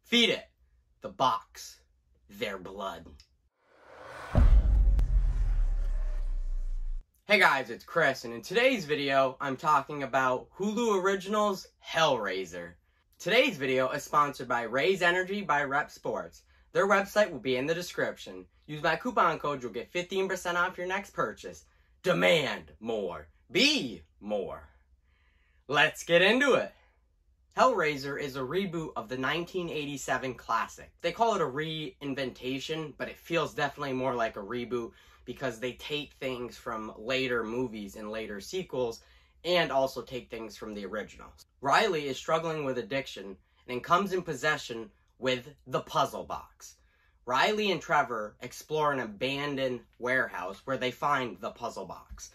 Feed it, the box, their blood. Hey guys, it's Chris, and in today's video, I'm talking about Hulu Originals Hellraiser. Today's video is sponsored by Raze Energy by Rep Sports. Their website will be in the description. Use my coupon code, you'll get 15% off your next purchase. Demand more. Be more. Let's get into it. Hellraiser is a reboot of the 1987 classic. They call it a reinventation, but it feels definitely more like a reboot because they take things from later movies and later sequels and also take things from the originals. Riley is struggling with addiction and comes in possession with the puzzle box. Riley and Trevor explore an abandoned warehouse where they find the puzzle box.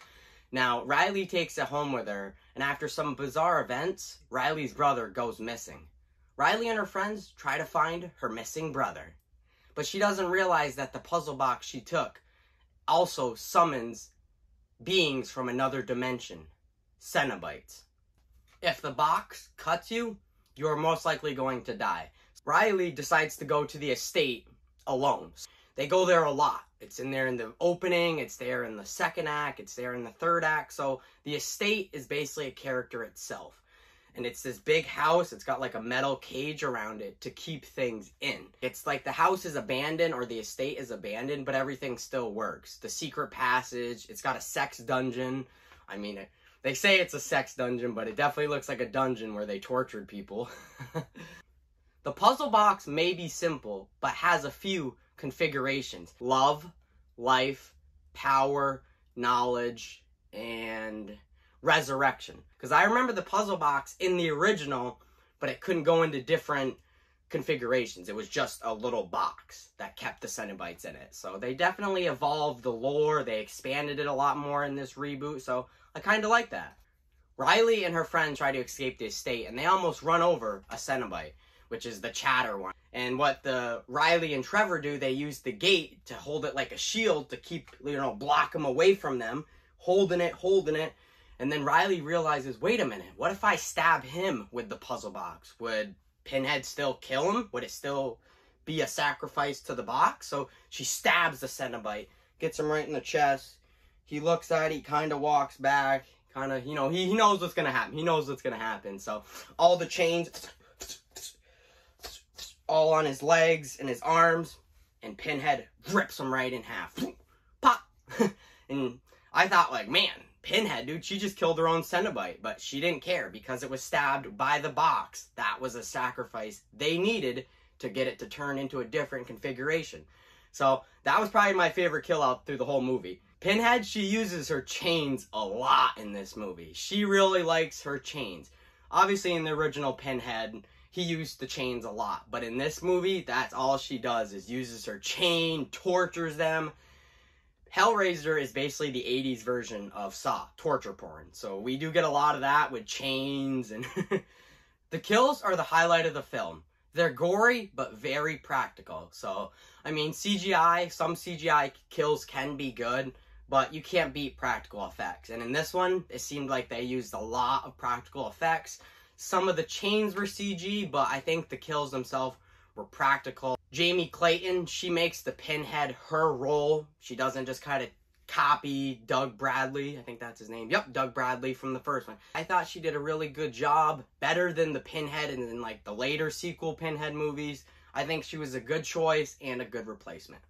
Now, Riley takes it home with her, and after some bizarre events, Riley's brother goes missing. Riley and her friends try to find her missing brother, but she doesn't realize that the puzzle box she took also summons beings from another dimension, Cenobites. If the box cuts you, you're most likely going to die. Riley decides to go to the estate alone. They go there a lot. It's in there in the opening, it's there in the second act, it's there in the third act. So the estate is basically a character itself. And it's this big house, it's got like a metal cage around it to keep things in. It's like the house is abandoned or the estate is abandoned, but everything still works. The secret passage, it's got a sex dungeon. I mean, they say it's a sex dungeon, but it definitely looks like a dungeon where they tortured people. The puzzle box may be simple, but has a few configurations: love, life, power, knowledge, and resurrection. Because I remember the puzzle box in the original, but it couldn't go into different configurations. It was just a little box that kept the Cenobites in it. So they definitely evolved the lore. They expanded it a lot more in this reboot. So I kind of like that. Riley and her friend try to escape the estate, and they almost run over a Cenobite, which is the chatter one. And what the Riley and Trevor do, they use the gate to hold it like a shield to keep, block them away from them, holding it. And then Riley realizes, wait a minute, what if I stab him with the puzzle box? Would Pinhead still kill him? Would it still be a sacrifice to the box? So she stabs the Cenobite, gets him right in the chest. He looks at it, he kind of walks back, he knows what's going to happen. He knows what's going to happen. So all the chains, all on his legs and his arms, and Pinhead rips him right in half. Pop! And I thought, like, man, Pinhead, dude, she just killed her own Cenobite, but she didn't care because it was stabbed by the box. That was a sacrifice they needed to get it to turn into a different configuration. So that was probably my favorite kill out through the whole movie. Pinhead, she uses her chains a lot in this movie. She really likes her chains. Obviously, in the original Pinhead, he used the chains a lot. But in this movie, that's all she does is uses her chain, tortures them. Hellraiser is basically the 80s version of Saw, torture porn. So we do get a lot of that with chains. And the kills are the highlight of the film. They're gory, but very practical. So, I mean, CGI, some CGI kills can be good, but you can't beat practical effects. And in this one, it seemed like they used a lot of practical effects. Some of the chains were CG, but I think the kills themselves were practical. Jamie Clayton, she makes the Pinhead her role. She doesn't just kind of copy Doug Bradley. I think that's his name. Yep, Doug Bradley from the first one. I thought she did a really good job. Better than the Pinhead and in like the later sequel Pinhead movies. I think she was a good choice and a good replacement.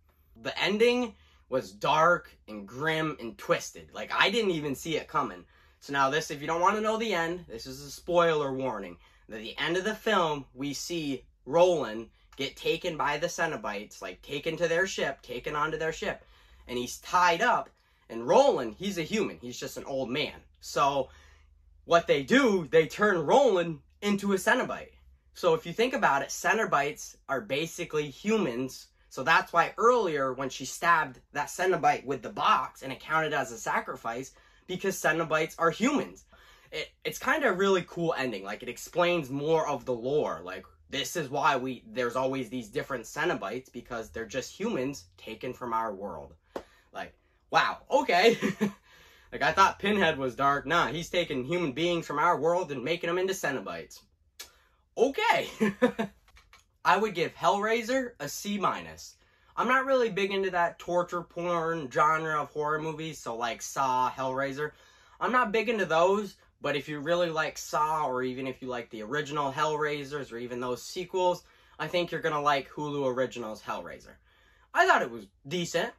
The ending was dark and grim and twisted. Like, I didn't even see it coming. So now this, if you don't want to know the end, this is a spoiler warning. At the end of the film, we see Roland get taken by the Cenobites, like taken to their ship, taken onto their ship, and he's tied up. And Roland, he's a human. He's just an old man. So what they do, they turn Roland into a Cenobite. So if you think about it, Cenobites are basically humans. So that's why earlier when she stabbed that Cenobite with the box and it counted as a sacrifice, because Cenobites are humans. It's kind of a really cool ending. Like, it explains more of the lore. Like, this is why there's always these different Cenobites, because they're just humans taken from our world. Like, wow, okay. Like, I thought Pinhead was dark. Nah, he's taking human beings from our world and making them into Cenobites. Okay. I I would give Hellraiser a C-. I'm not really big into that torture porn genre of horror movies, so like Saw, Hellraiser. I'm not big into those, but if you really like Saw, or even if you like the original Hellraisers, or even those sequels, I think you're gonna like Hulu Originals Hellraiser. I thought it was decent.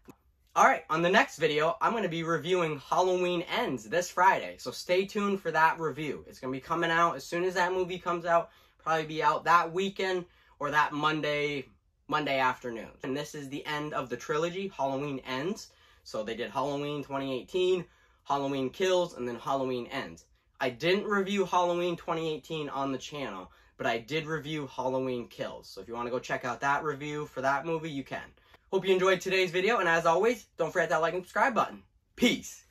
Alright, on the next video, I'm going to be reviewing Halloween Ends this Friday, so stay tuned for that review. It's going to be coming out as soon as that movie comes out, probably be out that weekend or that Monday afternoon. And this is the end of the trilogy, Halloween Ends. So they did Halloween 2018, Halloween Kills, and then Halloween Ends. I didn't review Halloween 2018 on the channel, but I did review Halloween Kills. So if you want to go check out that review for that movie, you can. Hope you enjoyed today's video, and as always, don't forget that like and subscribe button. Peace!